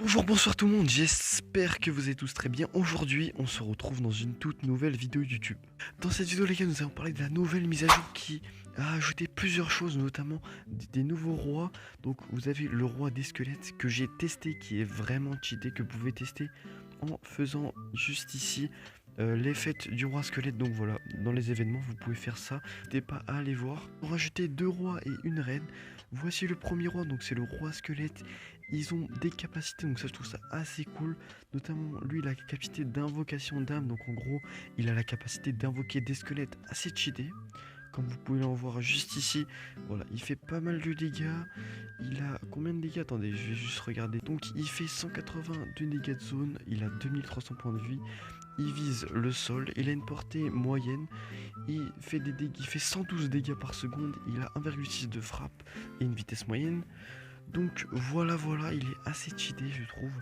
Bonjour, bonsoir tout le monde, j'espère que vous allez tous très bien. Aujourd'hui, on se retrouve dans une toute nouvelle vidéo YouTube. Dans cette vidéo, les gars, nous allons parler de la nouvelle mise à jour qui a ajouté plusieurs choses, notamment des nouveaux rois. Donc, vous avez le roi des squelettes que j'ai testé, qui est vraiment cheaté, que vous pouvez tester en faisant juste ici les fêtes du roi squelette. Donc voilà, dans les événements, vous pouvez faire ça. N'hésitez pas à aller voir. Pour rajouter 2 rois et une reine, voici le premier roi, donc c'est le roi squelette. Ils ont des capacités, donc ça je trouve ça assez cool. Notamment lui, il a la capacité d'invocation d'âme, donc en gros, il a la capacité d'invoquer des squelettes assez cheatés. Comme vous pouvez en voir juste ici, voilà, il fait pas mal de dégâts. Il a combien de dégâts? Attendez, je vais juste regarder. Donc il fait 180 de dégâts de zone, il a 2300 points de vie. Il vise le sol, il a une portée moyenne, il fait 112 dégâts par seconde, il a 1,6 de frappe et une vitesse moyenne. Donc voilà, il est assez cheaté, je trouve.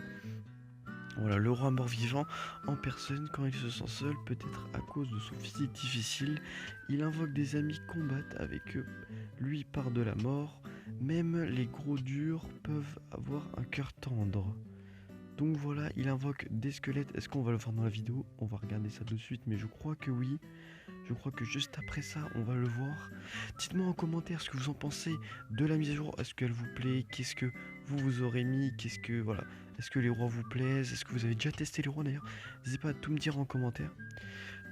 Voilà, le roi mort-vivant en personne, quand il se sent seul, peut-être à cause de son physique difficile, il invoque des amis qui combattent avec eux, lui part de la mort. Même les gros durs peuvent avoir un cœur tendre. Donc voilà, il invoque des squelettes. Est-ce qu'on va le voir dans la vidéo? On va regarder ça de suite, mais je crois que oui. Je crois que juste après ça, on va le voir. Dites-moi en commentaire ce que vous en pensez de la mise à jour. Est-ce qu'elle vous plaît? Qu'est-ce que vous aurez mis? Voilà. Est-ce que les rois vous plaisent? Est-ce que vous avez déjà testé les rois d'ailleurs? N'hésitez pas à tout me dire en commentaire.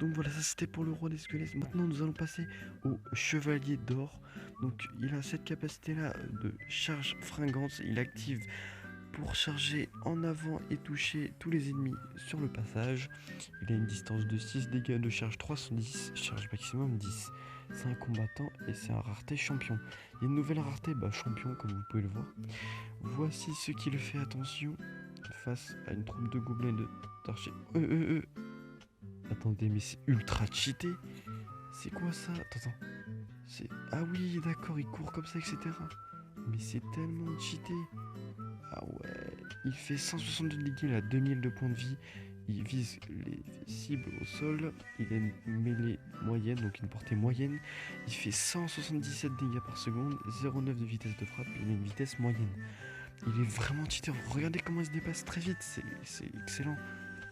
Donc voilà, ça c'était pour le roi des squelettes. Maintenant, nous allons passer au chevalier d'or. Donc il a cette capacité là de charge fringante. Il active pour charger en avant et toucher tous les ennemis sur le passage. Il a une distance de 6 dégâts de charge 310, charge maximum 10. C'est un combattant et c'est un rareté champion. Il y a une nouvelle rareté champion comme vous pouvez le voir. Voici ce qui le fait attention face à une troupe de gobelins d'archers. Attendez, mais c'est ultra cheaté. C'est quoi ça? Attends. Ah oui, d'accord, il court comme ça, etc. Mais c'est tellement cheaté. Ah ouais, il fait 162 de dégâts, il a 2000 de points de vie. Il vise les cibles au sol. Il a une mêlée moyenne, donc une portée moyenne. Il fait 177 dégâts par seconde, 0,9 de vitesse de frappe. Il a une vitesse moyenne. Il est vraiment cheaté. Regardez comment il se dépasse très vite. C'est excellent.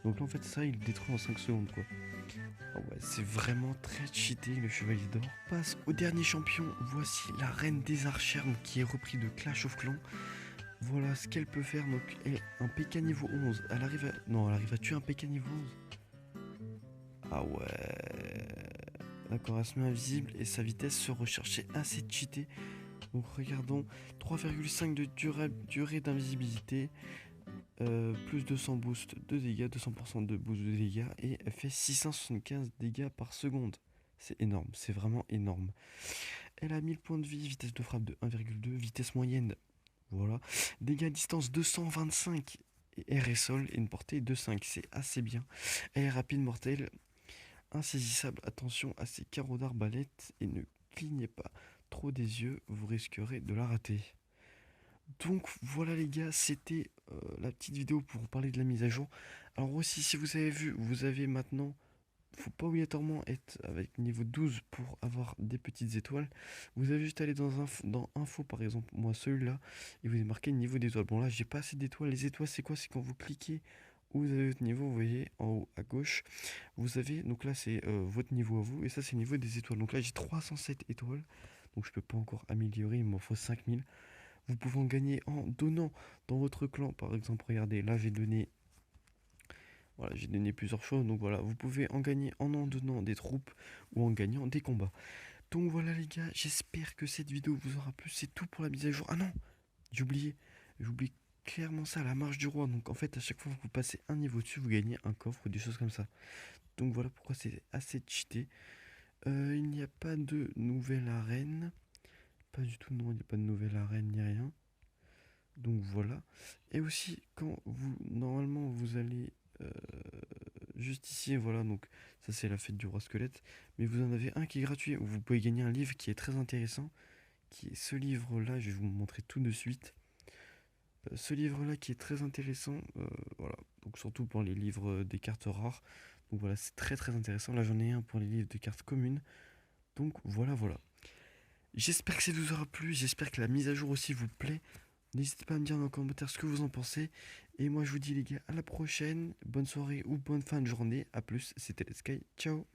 Donc là, en fait, ça, il le détruit en 5 secondes, quoi. Ah ouais, c'est vraiment très cheaté, le chevalier d'or. On passe au dernier champion. Voici la reine des archères, qui est repris de Clash of Clans. Voilà ce qu'elle peut faire. Donc, un PK niveau 11. Elle arrive à tuer un PK niveau 11. Ah ouais. D'accord, elle se met invisible et sa vitesse se recherchait assez cheatée. Donc, regardons. 3,5 de durée d'invisibilité. Plus 200 boost de dégâts, 200% de boost de dégâts. Et elle fait 675 dégâts par seconde. C'est énorme, c'est vraiment énorme. Elle a 1000 points de vie, vitesse de frappe de 1,2, vitesse moyenne. Voilà. Dégâts à distance 225 et R et sol et une portée de 5. C'est assez bien. Elle est rapide, mortelle, insaisissable. Attention à ses carreaux d'arbalète et ne clignez pas trop des yeux, vous risquerez de la rater. Donc voilà les gars, c'était la petite vidéo pour vous parler de la mise à jour. Alors aussi, si vous avez vu, vous avez maintenant, faut pas obligatoirement être avec niveau 12 pour avoir des petites étoiles. Vous avez juste aller dans info par exemple, moi celui-là, et vous avez marqué niveau d'étoiles. Bon là j'ai pas assez d'étoiles. Les étoiles c'est quoi? C'est quand vous cliquez où vous avez votre niveau, vous voyez en haut à gauche, vous avez, donc là c'est votre niveau à vous, et ça c'est le niveau des étoiles. Donc là j'ai 307 étoiles, donc je peux pas encore améliorer, il m'en faut 5000. Vous pouvez en gagner en donnant dans votre clan, par exemple, regardez, là j'ai donné. Voilà, j'ai donné plusieurs choses, donc voilà, vous pouvez en gagner en donnant des troupes ou en gagnant des combats. Donc voilà les gars, j'espère que cette vidéo vous aura plu, c'est tout pour la mise à jour. Ah non, j'oublie clairement ça, la marche du roi. Donc en fait, à chaque fois que vous passez un niveau dessus, vous gagnez un coffre ou des choses comme ça. Donc voilà pourquoi c'est assez cheaté. Il n'y a pas de nouvelle arène. Pas du tout, non, il n'y a pas de nouvelle arène ni rien. Donc voilà. Et aussi, quand normalement, vous allez juste ici, voilà, donc ça c'est la fête du roi squelette, mais vous en avez un qui est gratuit, où vous pouvez gagner un livre qui est très intéressant, qui est ce livre-là, je vais vous montrer tout de suite. Ce livre-là qui est très intéressant, voilà, donc surtout pour les livres des cartes rares, donc voilà, c'est très très intéressant. Là j'en ai un pour les livres de cartes communes, donc voilà. J'espère que ça vous aura plu, j'espère que la mise à jour aussi vous plaît. N'hésitez pas à me dire dans les commentaires ce que vous en pensez. Et moi, je vous dis, les gars, à la prochaine. Bonne soirée ou bonne fin de journée. À plus, c'était les Sky. Ciao.